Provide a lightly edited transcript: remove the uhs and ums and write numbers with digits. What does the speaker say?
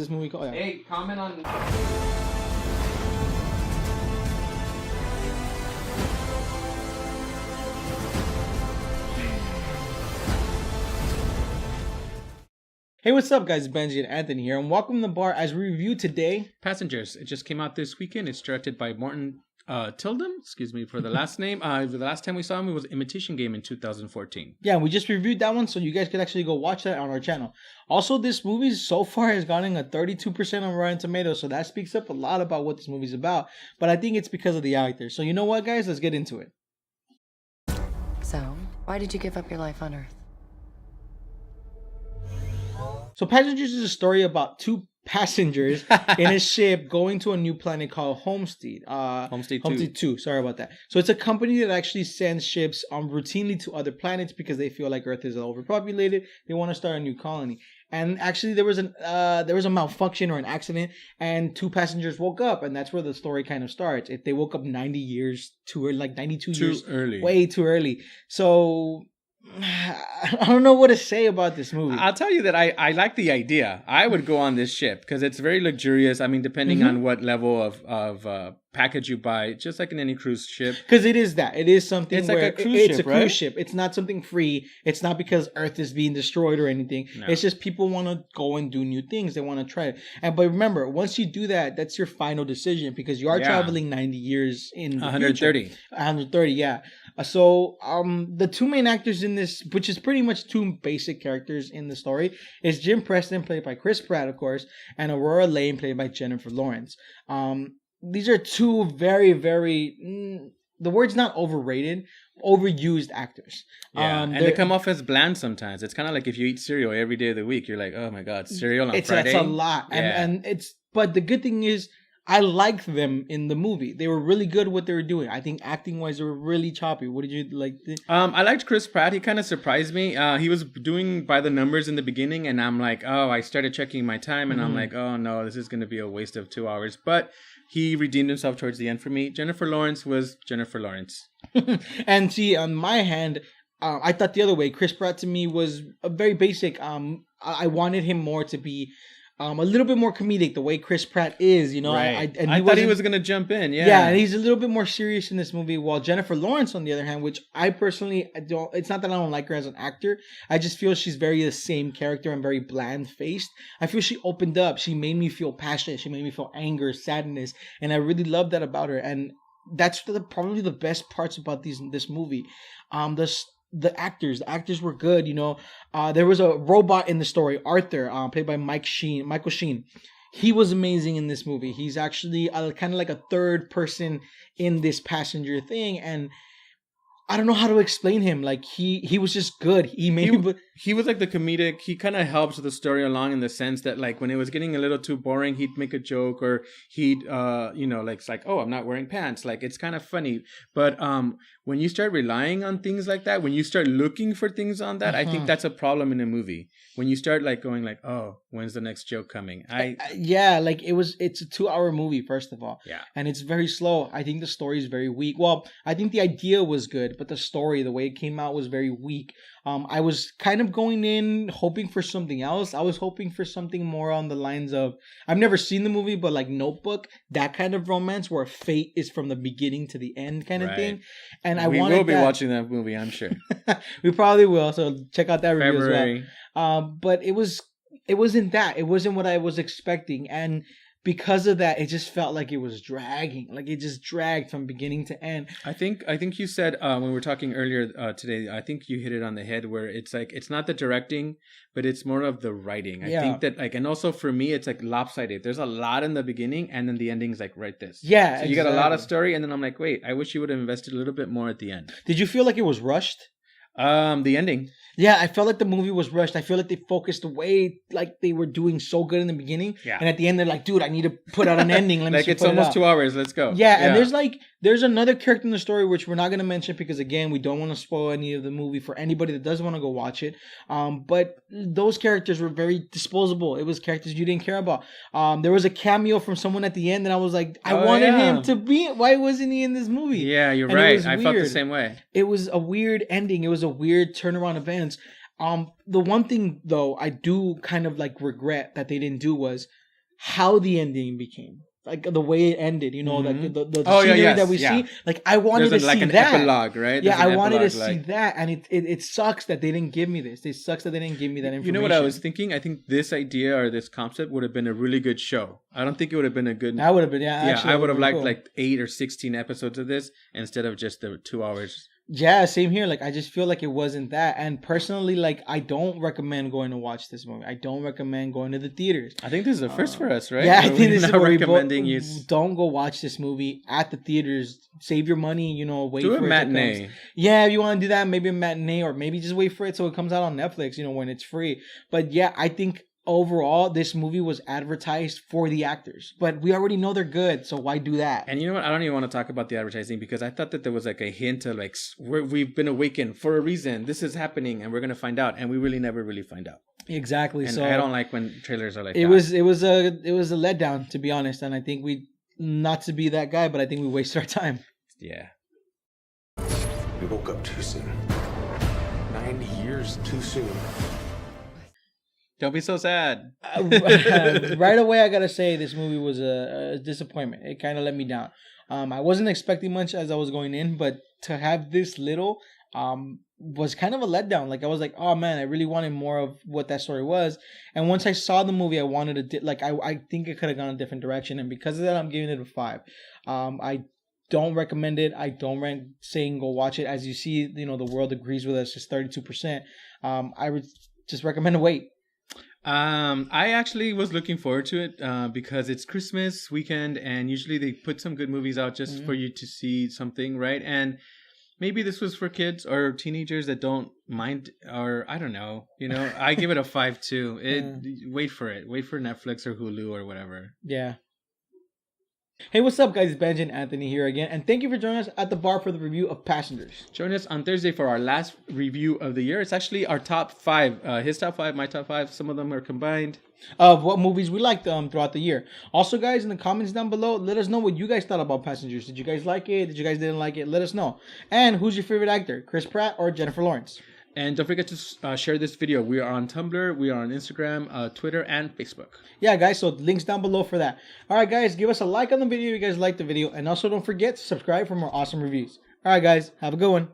this movie called? Yeah. Hey, comment on. Hey, what's up, guys? Benji and Anthony here, and welcome to the bar as we review today. Passengers. It just came out this weekend. It's directed by Morten Tyldum. Excuse me for the last name. The last time we saw him, it was Imitation Game in 2014. Yeah, we just reviewed that one, so you guys could actually go watch that on our channel. Also, this movie so far has gotten a 32% on Rotten Tomatoes, so that speaks up a lot about what this movie's about. But I think it's because of the actors. So you know what, guys? Let's get into it. So, why did you give up your life on Earth? So Passengers is a story about two passengers in a ship going to a new planet called Homestead. Homestead 2. Sorry about that. So it's a company that actually sends ships routinely to other planets because they feel like Earth is overpopulated. They want to start a new colony. And actually, there was a malfunction or an accident, and two passengers woke up, and that's where the story kind of starts. If they woke up 90 years too early, like 92 years early, way too early. So I don't know what to say about this movie. I'll tell you that I like the idea. I would go on this ship because it's very luxurious. I mean, depending on what level of package you buy, just like in any cruise ship. Because it is that. It is something it's where like a cruise it's ship, a cruise right? ship. It's not something free. It's not because Earth is being destroyed or anything. No. It's just people want to go and do new things. They want to try it. But remember, once you do that, that's your final decision because you are traveling 90 years in the 130. future. 130, yeah. So the two main actors in this, which is pretty much two basic characters in the story, is Jim Preston, played by Chris Pratt, of course, and Aurora Lane, played by Jennifer Lawrence. These are two very, very, the word's not overrated, overused actors. Yeah, and they come off as bland sometimes. It's kind of like if you eat cereal every day of the week, you're like, oh my God, cereal on Friday? It's a lot. And but the good thing is, I liked them in the movie. They were really good at what they were doing. I think acting-wise, they were really choppy. What did you like? I liked Chris Pratt. He kind of surprised me. He was doing by the numbers in the beginning, and I'm like, oh, I started checking my time, and I'm like, oh no, this is going to be a waste of 2 hours. But he redeemed himself towards the end for me. Jennifer Lawrence was Jennifer Lawrence. And see, on my hand, I thought the other way. Chris Pratt to me was a very basic. I wanted him more to be a little bit more comedic, the way Chris Pratt is, you know. Right. I thought he was going to jump in, yeah. Yeah, and he's a little bit more serious in this movie, while Jennifer Lawrence, on the other hand, which I personally don't, it's not that I don't like her as an actor, I just feel she's very the same character and very bland-faced. I feel she opened up, she made me feel passionate, she made me feel anger, sadness, and I really love that about her, and that's probably the best parts about this movie. The actors were good, you know. There was a robot in the story, Arthur, played by Michael Sheen. He was amazing in this movie. He's actually kind of like a third person in this passenger thing, and I don't know how to explain him. Like he was just good. He was like the comedic. He kind of helps the story along in the sense that like when it was getting a little too boring, he'd make a joke or he'd it's like, oh, I'm not wearing pants. Like it's kind of funny. But when you start relying on things like that, when you start looking for things on that, I think that's a problem in a movie. When you start like going like, oh, when's the next joke coming? It's a 2-hour movie, first of all. Yeah. And it's very slow. I think the story is very weak. Well, I think the idea was good, but the story, the way it came out, was very weak. I was kind of going in hoping for something else. I was hoping for something more on the lines of, I've never seen the movie, but like Notebook, that kind of romance where fate is from the beginning to the end kind of thing. And we will be watching that movie, I'm sure. We probably will. So check out that review February. as well. But it wasn't that. It wasn't what I was expecting. And because of that, it just felt like it was dragging. Like it just dragged from beginning to end. I think you said when we were talking earlier today, I think you hit it on the head where it's like, it's not the directing, but it's more of the writing. I think that like, and also for me, it's like lopsided. There's a lot in the beginning and then the ending's like right this. Yeah. So you got a lot of story and then I'm like, wait, I wish you would have invested a little bit more at the end. Did you feel like it was rushed? The ending. Yeah, I felt like the movie was rushed. I feel like they focused away, like they were doing so good in the beginning. Yeah. And at the end, they're like, dude, I need to put out an ending. Let me like, it's almost 2 hours. Let's go. Yeah, and there's another character in the story, which we're not going to mention because, again, we don't want to spoil any of the movie for anybody that does want to go watch it. But those characters were very disposable. It was characters you didn't care about. There was a cameo from someone at the end, and I was like, I wanted him to be. Why wasn't he in this movie? Yeah, you're right. I felt the same way. It was a weird ending. It was a weird turnaround events. The one thing though I do kind of like regret that they didn't do was how the ending became. Like the way it ended, you know, like the Oh, yeah, scenery yes, that we yeah. see. Like I wanted There's to like see an that. epilogue, right? Yeah, There's an I wanted to epilogue, see like- that, and it sucks that they didn't give me this. It sucks that they didn't give me that information. You know what I was thinking? I think this idea or this concept would have been a really good show. I don't think it would have been a good. That would have been Yeah, actually, I would have liked cool. like 8 or 16 episodes of this instead of just the 2 hours. Yeah, same here. Like I just feel like it wasn't that. And personally, like I don't recommend going to watch this movie. I don't recommend going to the theaters. I think this is the first for us, right? Yeah, I We're think this is not where we recommending you don't go watch this movie at the theaters. Save your money, you know, wait do for a it matinee. to come. Yeah, if you want to do that, maybe a matinee, or maybe just wait for it so it comes out on Netflix, you know, when it's free. But yeah, I think overall this movie was advertised for the actors, but we already know they're good, so why do that? And you know what? I don't even want to talk about the advertising because I thought that there was like a hint of like we've been awakened for a reason. This is happening, and we're gonna find out, and we really never really find out. Exactly. And so I don't like when trailers are like it that. was a letdown, to be honest, and I think we, not to be that guy, but I think we wasted our time. Yeah. We woke up too soon. 90 years too soon. Don't be so sad. Right away, I gotta say this movie was a disappointment. It kind of let me down. I wasn't expecting much as I was going in, but to have this little was kind of a letdown. Like I was like, oh man, I really wanted more of what that story was. And once I saw the movie, I wanted to I think it could have gone a different direction, and because of that, I'm giving it a 5. I don't recommend it. I don't saying go watch it. As you see, you know, the world agrees with us. It's 32%. I would just recommend to wait. I actually was looking forward to it because it's Christmas weekend, and usually they put some good movies out just for you to see something, right? And maybe this was for kids or teenagers that don't mind, or I don't know. You know, I give it a 5 too. Wait for it. Wait for Netflix or Hulu or whatever. Yeah. Hey, what's up, guys? It's Benji and Anthony here again, and thank you for joining us at the bar for the review of Passengers. Join us on Thursday for our last review of the year. It's actually our top 5. His top 5, my top 5. Some of them are combined. Of what movies we liked throughout the year. Also, guys, in the comments down below, let us know what you guys thought about Passengers. Did you guys like it? Did you guys didn't like it? Let us know. And who's your favorite actor? Chris Pratt or Jennifer Lawrence? And don't forget to share this video. We are on Tumblr, we are on Instagram, Twitter, and Facebook. Yeah, guys, so links down below for that. All right, guys, give us a like on the video if you guys liked the video. And also don't forget to subscribe for more awesome reviews. All right, guys, have a good one.